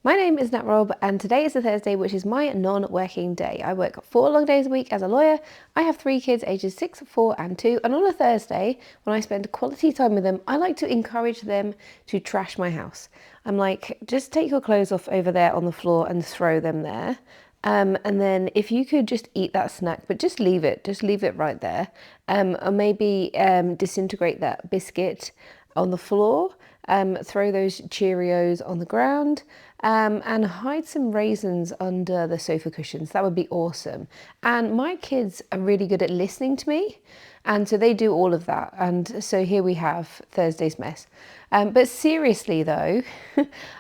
My name is Nat Rob, and today is a Thursday, which is my non-working day. I work 4 long days a week as a lawyer. I have 3 kids, ages 6, 4 and 2, and on a Thursday, when I spend quality time with them, I like to encourage them to trash my house. I'm like, just take your clothes off over there on the floor and throw them there. And then if you could just eat that snack, but just leave it right there. Or maybe disintegrate that biscuit on the floor, throw those Cheerios on the ground, and hide some raisins under the sofa cushions. That would be awesome. And my kids are really good at listening to me, and so they do all of that. And so here we have Thursday's mess. But seriously though,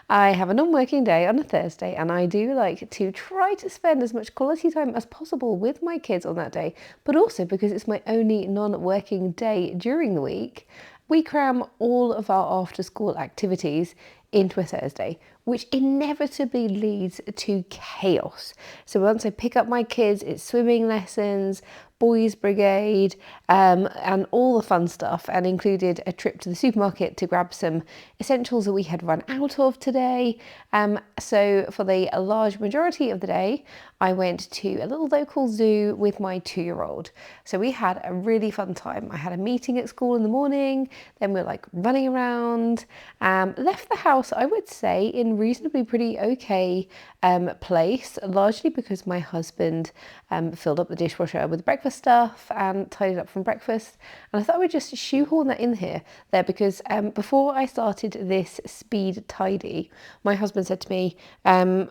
I have a non-working day on a Thursday, and I do like to try to spend as much quality time as possible with my kids on that day, but also because it's my only non-working day during the week, we cram all of our after school activities into a Thursday, which inevitably leads to chaos. So once I pick up my kids, it's swimming lessons, boys brigade, and all the fun stuff, and included a trip to the supermarket to grab some essentials that we had run out of today. So for the large majority of the day, I went to a little local zoo with my 2-year-old. So we had a really fun time. I had a meeting at school in the morning, then we were like running around, left the house, I would say, in reasonably pretty okay place, largely because my husband filled up the dishwasher with breakfast stuff and tidied up from breakfast. And I thought I would just shoehorn that in there because before I started this speed tidy, my husband said to me, I'm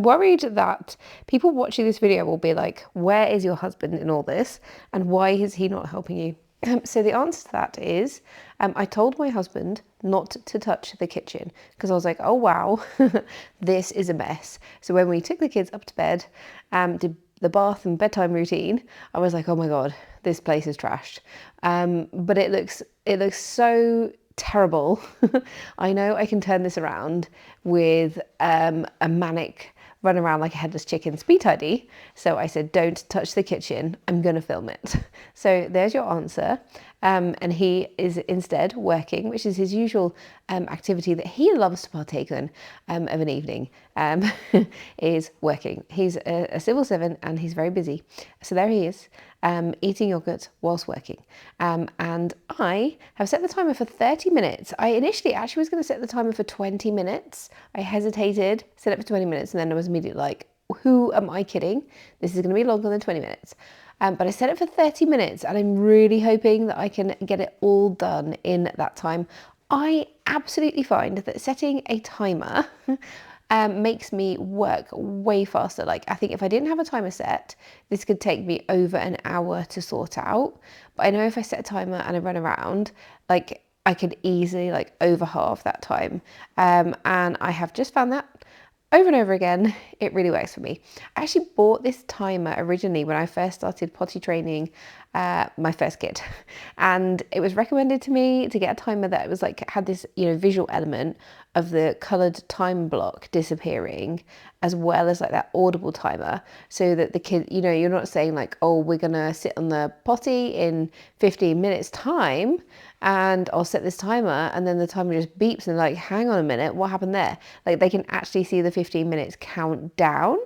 worried that people watching this video will be like, where is your husband in all this? And why is he not helping you? So the answer to that is, I told my husband not to touch the kitchen because I was like, oh wow, this is a mess. So when we took the kids up to bed, did the bath and bedtime routine, I was like, oh my God, this place is trashed. But it looks so terrible. I know I can turn this around with a manic run around like a headless chicken speed tidy. So I said, don't touch the kitchen. I'm going to film it. So there's your answer. And he is instead working, which is his usual activity that he loves to partake in of an evening, is working. He's a civil servant and he's very busy. So there he is, eating yogurt whilst working. And I have set the timer for 30 minutes. I initially actually was going to set the timer for 20 minutes. I hesitated, set it for 20 minutes, and then I was immediately like, who am I kidding? This is going to be longer than 20 minutes. But I set it for 30 minutes and I'm really hoping that I can get it all done in that time. I absolutely find that setting a timer makes me work way faster. Like, I think if I didn't have a timer set, this could take me over an hour to sort out. But I know if I set a timer and I run around, like, I could easily like over half that time. And I have just found that over and over again, it really works for me. I actually bought this timer originally when I first started potty training my first kid, and it was recommended to me to get a timer that was like had this visual element of the coloured time block disappearing, as well as like that audible timer, so that the kid, you're not saying like, oh, we're gonna sit on the potty in 15 minutes time and I'll set this timer, and then the timer just beeps and like, hang on a minute, what happened there? Like, they can actually see the 15 minutes count down.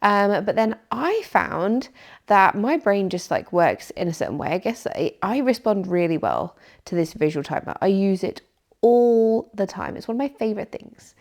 But then I found that my brain just like works in a certain way. I guess I respond really well to this visual timer. I use it all the time. It's one of my favorite things.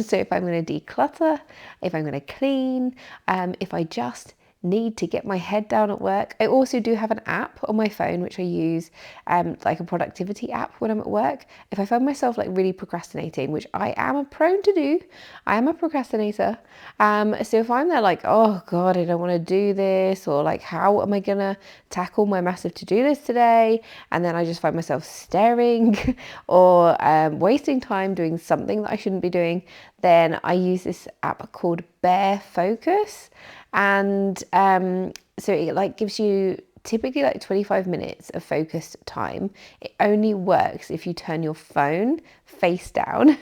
So if I'm going to declutter, if I'm going to clean, if I just need to get my head down at work. I also do have an app on my phone which I use, like a productivity app when I'm at work. If I find myself like really procrastinating, which I am prone to do, I am a procrastinator. So if I'm there like, oh God, I don't want to do this, or like, how am I gonna tackle my massive to-do list today? And then I just find myself staring or wasting time doing something that I shouldn't be doing, then I use this app called Bear Focus. And so it like gives you typically like 25 minutes of focused time. It only works if you turn your phone face down.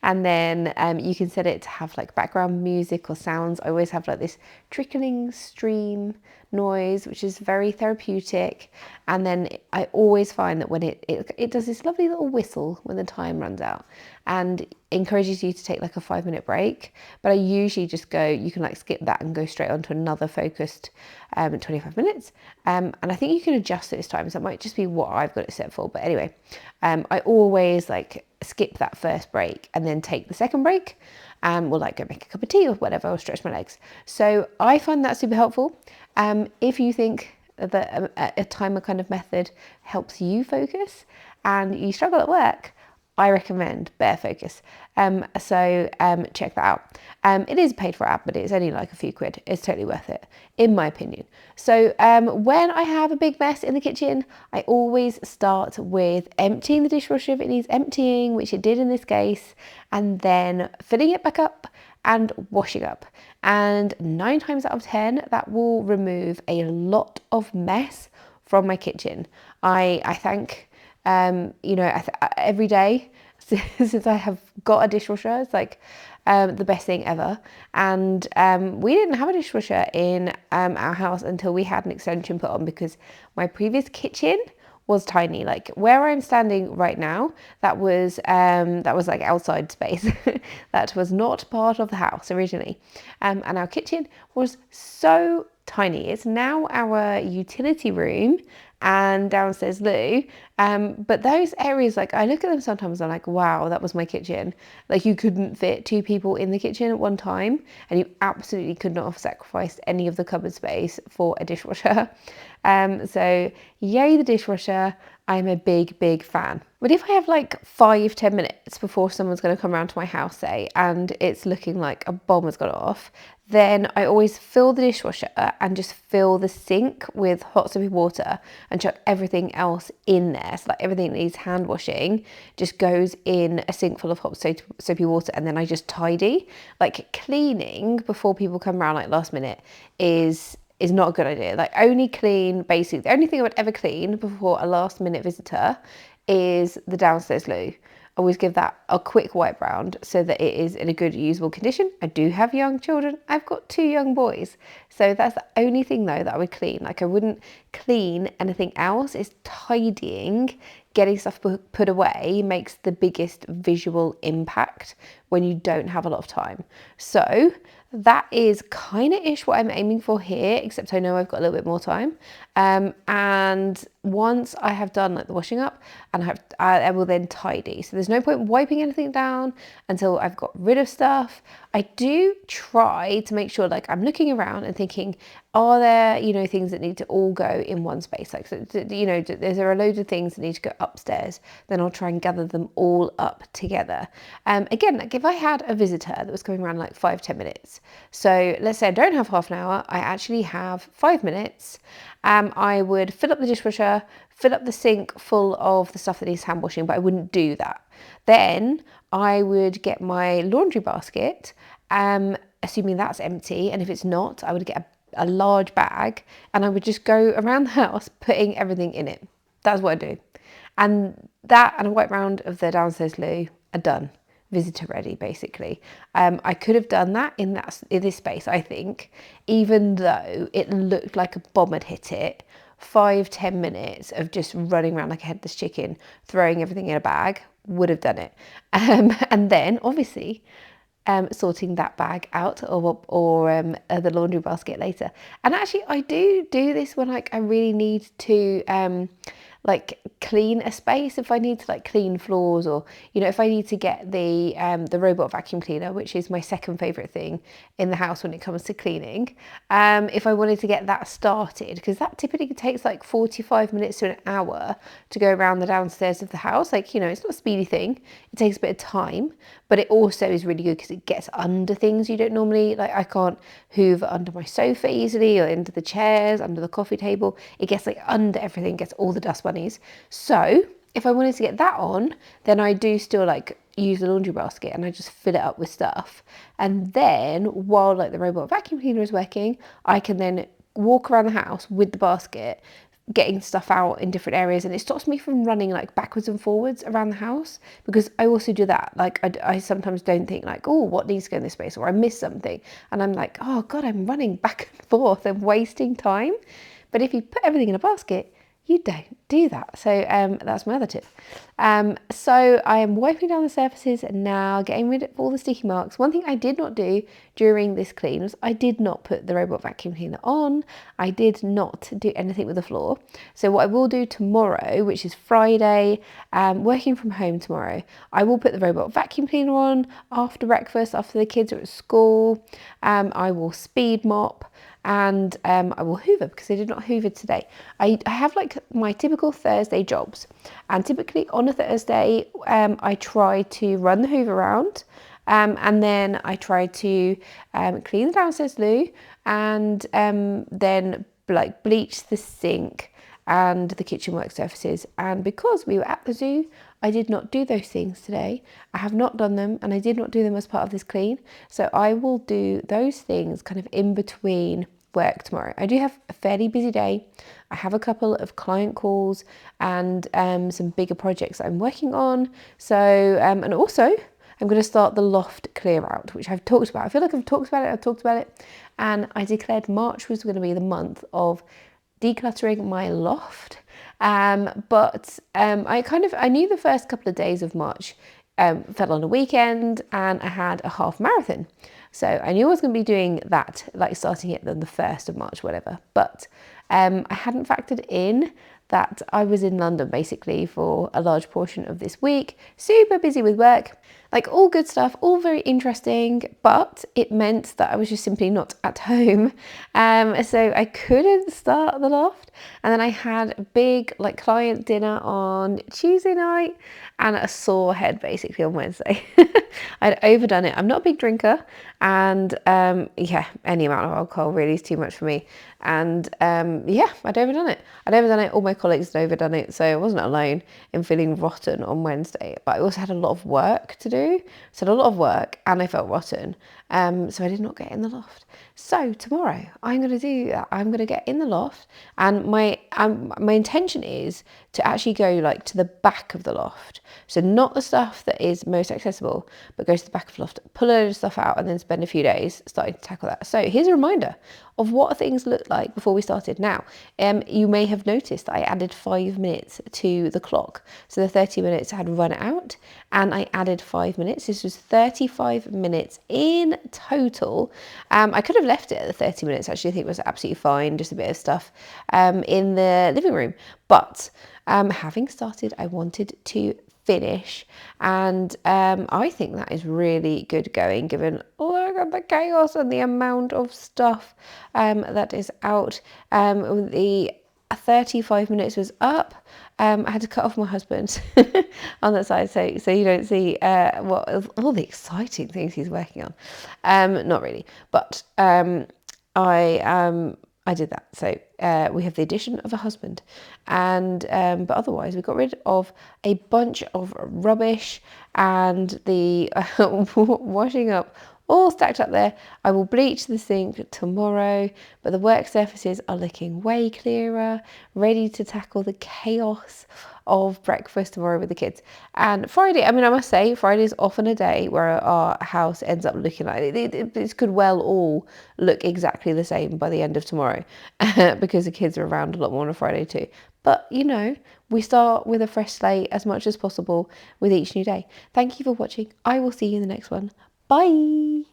And then you can set it to have like background music or sounds. I always have like this trickling stream noise, which is very therapeutic. And then I always find that when it does this lovely little whistle when the time runs out, and encourages you to take like a 5-minute break. But I usually just go, you can like skip that and go straight on to another focused 25 minutes. And I think you can adjust those times. That might just be what I've got it set for. But anyway, I always like skip that first break and then take the second break. Or like go make a cup of tea or whatever, or stretch my legs. So I find that super helpful. If you think that a timer kind of method helps you focus and you struggle at work, I recommend Bear Focus. So check that out. It is a paid for app, but it's only like a few quid. It's totally worth it, in my opinion. So when I have a big mess in the kitchen, I always start with emptying the dishwasher if it needs emptying, which it did in this case, and then filling it back up and washing up. And 9 times out of 10, that will remove a lot of mess from my kitchen. I thank every day since I have got a dishwasher. It's like the best thing ever. And we didn't have a dishwasher in our house until we had an extension put on, because my previous kitchen was tiny. Like where I'm standing right now, that was like outside space. That was not part of the house originally. And our kitchen was so tiny. It's now our utility room and downstairs loo. But those areas, like I look at them sometimes, I'm like, wow, that was my kitchen. Like you couldn't fit 2 people in the kitchen at one time, and you absolutely could not have sacrificed any of the cupboard space for a dishwasher. So yay the dishwasher. I'm a big fan. But if I have like 5-10 minutes before someone's going to come around to my house, say, and it's looking like a bomb has gone off, then I always fill the dishwasher and just fill the sink with hot soapy water and chuck everything else in there. So like everything that needs hand washing just goes in a sink full of hot soapy water, and then I just tidy. Like cleaning before people come around like last minute is not a good idea. Like only clean, basically the only thing I would ever clean before a last minute visitor is the downstairs loo. I always give that a quick wipe round so that it is in a good usable condition. I do have young children. I've got 2 young boys. So that's the only thing though that I would clean. Like I wouldn't clean anything else. It's tidying, getting stuff put away makes the biggest visual impact when you don't have a lot of time. So that is kind of ish what I'm aiming for here, except I know I've got a little bit more time. And once I have done like the washing up, and I will then tidy. So there's no point wiping anything down until I've got rid of stuff. I do try to make sure like I'm looking around and thinking, are there, things that need to all go in one space? Like, so, there are loads of things that need to go upstairs. Then I'll try and gather them all up together. Again, like if I had a visitor that was coming around like 5-10 minutes. So let's say I don't have half an hour, I actually have 5 minutes. I would fill up the dishwasher, fill up the sink full of the stuff that needs hand washing, but I wouldn't do that. Then I would get my laundry basket, assuming that's empty. And if it's not, I would get a large bag and I would just go around the house putting everything in it. That's what I do. And that and a wipe round of the downstairs loo are done. Visitor ready, basically. I could have done that in this space, I think, even though it looked like a bomb had hit it. 5-10 minutes of just running around like a headless chicken, throwing everything in a bag would have done it. And then obviously sorting that bag out or the laundry basket later. And actually I do this when like I really need to like clean a space, if I need to like clean floors, or if I need to get the robot vacuum cleaner, which is my second favorite thing in the house when it comes to cleaning. If I wanted to get that started, because that typically takes like 45 minutes to an hour to go around the downstairs of the house. Like, it's not a speedy thing. It takes a bit of time, but it also is really good because it gets under things you don't normally, like I can't hoover under my sofa easily, or into the chairs, under the coffee table. It gets like under everything, gets all the dust bunnies. So if I wanted to get that on, then I do still like use the laundry basket and I just fill it up with stuff. And then while like the robot vacuum cleaner is working, I can then walk around the house with the basket, getting stuff out in different areas, and it stops me from running like backwards and forwards around the house, because I also do that. Like I sometimes don't think like, oh, what needs to go in this space, or I miss something, and I'm like, oh god, I'm running back and forth and wasting time. But if you put everything in a basket, you don't do that. So that's my other tip. So I am wiping down the surfaces now, getting rid of all the sticky marks. One thing I did not do during this clean was I did not put the robot vacuum cleaner on. I did not do anything with the floor. So what I will do tomorrow, which is Friday, working from home tomorrow, I will put the robot vacuum cleaner on after breakfast, after the kids are at school. I will speed mop, and I will hoover, because I did not hoover today. I have like my typical Thursday jobs, and typically on a Thursday I try to run the hoover around, and then I try to clean the downstairs loo, and then like bleach the sink and the kitchen work surfaces. And because we were at the zoo, I did not do those things today. I have not done them, and I did not do them as part of this clean. So I will do those things kind of in between work tomorrow. I do have a fairly busy day. I have a couple of client calls and some bigger projects that I'm working on. So, and also I'm going to start the loft clear out, which I've talked about. I feel like I've talked about it. And I declared March was going to be the month of decluttering my loft. But I knew the first couple of days of March fell on a weekend, and I had a half marathon. So I knew I was going to be doing that, like starting it on the 1st of March, whatever. But I hadn't factored in that I was in London basically for a large portion of this week, super busy with work, like all good stuff, all very interesting, but it meant that I was just simply not at home. So I couldn't start the loft. And then I had a big like client dinner on Tuesday night and a sore head basically on Wednesday. I'd overdone it. I'm not a big drinker, and any amount of alcohol really is too much for me. And I'd overdone it. All my colleagues had overdone it, so I wasn't alone in feeling rotten on Wednesday. But I also had a lot of work to do, and I felt rotten. So I did not get in the loft. So tomorrow I'm going to do that. I'm going to get in the loft, and my intention is to actually go like to the back of the loft. So not the stuff that is most accessible, but go to the back of the loft, pull a load of stuff out, and then spend a few days starting to tackle that. So here's a reminder of what things looked like before we started. Now, you may have noticed that I added 5 minutes to the clock. So the 30 minutes had run out, and I added 5 minutes. This was 35 minutes in total. I could have left it at the 30 minutes. Actually, I think it was absolutely fine. Just a bit of stuff in the living room. But having started, I wanted to finish, and I think that is really good going, given the chaos and the amount of stuff that is out. The 35 minutes was up. I had to cut off my husband on that side, so you don't see what all the exciting things he's working on. Not really, but I did that. So we have the addition of a husband, and but otherwise we got rid of a bunch of rubbish, and the washing up all stacked up there. I will bleach the sink tomorrow, but the work surfaces are looking way clearer, ready to tackle the chaos of breakfast tomorrow with the kids. And Friday, I must say, Friday is often a day where our house ends up looking like it could well all look exactly the same by the end of tomorrow because the kids are around a lot more on a Friday too. But we start with a fresh slate as much as possible with each new day. Thank you for watching. I will see you in the next one. Bye.